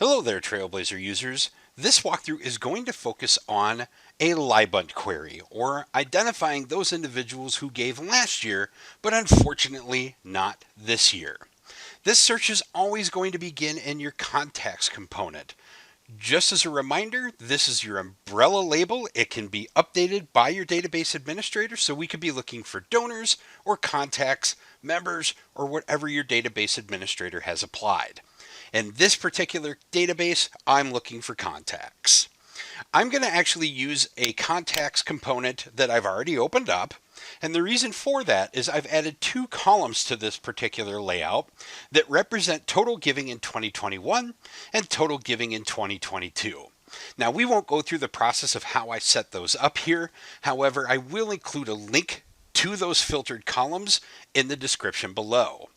Hello there, Trailblazer users. This walkthrough is going to focus on a LYBUNT query, or identifying those individuals who gave last year, but unfortunately not this year. This search is always going to begin in your contacts component. Just as a reminder, this is your umbrella label. It can be updated by your database administrator, so we could be looking for donors or contacts, members, or whatever your database administrator has applied. In this particular database, I'm looking for contacts. I'm going to actually use a contacts component that I've already opened up. And the reason for that is I've added two columns to this particular layout that represent total giving in 2021 and total giving in 2022. Now, we won't go through the process of how I set those up here. However, I will include a link to those filtered columns in the description below.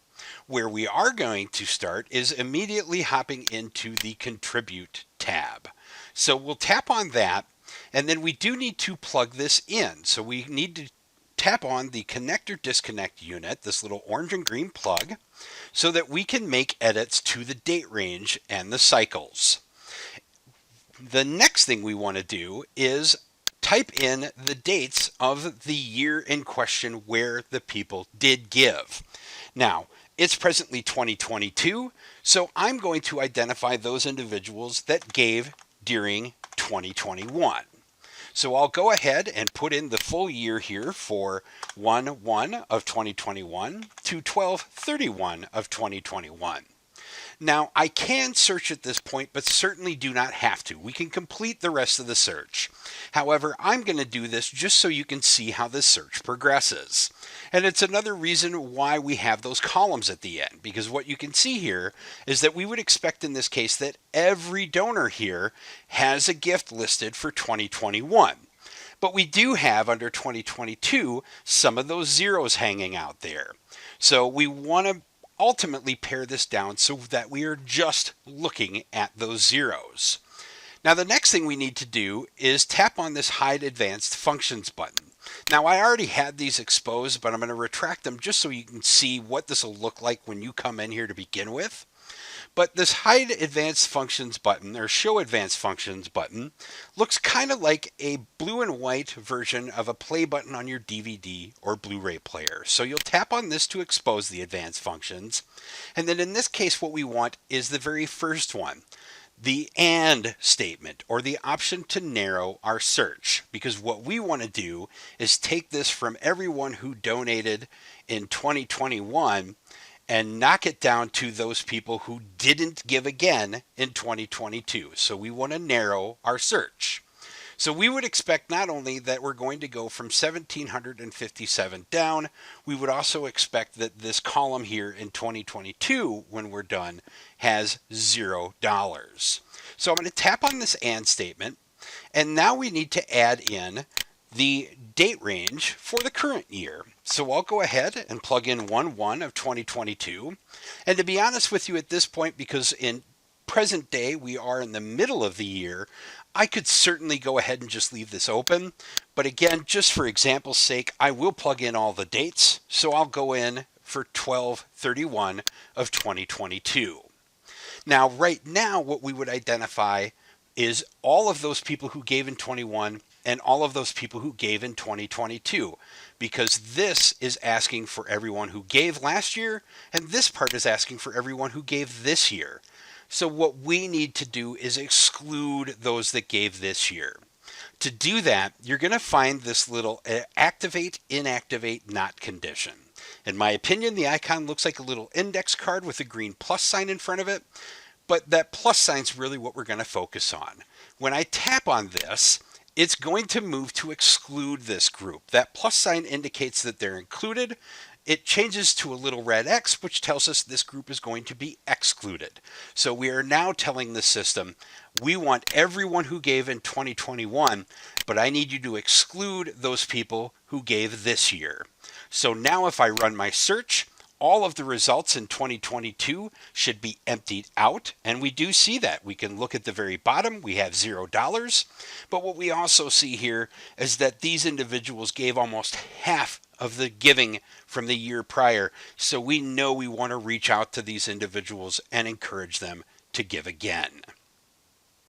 Where we are going to start is immediately hopping into the Contribute tab. So we'll tap on that, and then we do need to plug this in. So we need to tap on the Connect or Disconnect unit, this little orange and green plug, so that we can make edits to the date range and the cycles. The next thing we want to do is type in the dates of the year in question where the people did give. Now, it's presently 2022, so I'm going to identify those individuals that gave during 2021. So I'll go ahead and put in the full year here for 1/1 of 2021 to 12/31 of 2021. Now, I can search at this point, but certainly do not have to. We can complete the rest of the search. However, I'm going to do this just so you can see how this search progresses. And it's another reason why we have those columns at the end, because what you can see here is that we would expect in this case that every donor here has a gift listed for 2021. But we do have under 2022 some of those zeros hanging out there. So we want to ultimately pare this down so that we are just looking at those zeros. Now, the next thing we need to do is tap on this Hide Advanced Functions button. Now, I already had these exposed, but I'm going to retract them just so you can see what this will look like when you come in here to begin with. But this Hide Advanced Functions button, or Show Advanced Functions button, looks kind of like a blue and white version of a play button on your DVD or Blu-ray player. So you'll tap on this to expose the advanced functions. And then in this case, what we want is the very first one, the AND statement, or the option to narrow our search. Because what we want to do is take this from everyone who donated in 2021 and knock it down to those people who didn't give again in 2022. So we want to narrow our search. So we would expect not only that we're going to go from 1,757 down, we would also expect that this column here in 2022, when we're done, has $0. So I'm going to tap on this AND statement, and now we need to add in the date range for the current year. So I'll go ahead and plug in 1/1 of 2022. And to be honest with you at this point, because in present day we are in the middle of the year, I could certainly go ahead and just leave this open. But again, just for example's sake, I will plug in all the dates. So I'll go in for 12/31 of 2022. Now, right now, what we would identify is all of those people who gave in 21 and all of those people who gave in 2022, because this is asking for everyone who gave last year, and this part is asking for everyone who gave this year. So what we need to do is exclude those that gave this year. To do that, you're going to find this little activate, inactivate, not condition. In my opinion, the icon looks like a little index card with a green plus sign in front of it, but that plus sign is really what we're going to focus on. When I tap on this, it's going to move to exclude this group. That plus sign indicates that they're included. It changes to a little red X, which tells us this group is going to be excluded. So we are now telling the system, we want everyone who gave in 2021, but I need you to exclude those people who gave this year. So now if I run my search, all of the results in 2022 should be emptied out, and we do see that. We can look at the very bottom, we have $0, but what we also see here is that these individuals gave almost half of the giving from the year prior, so we know we want to reach out to these individuals and encourage them to give again.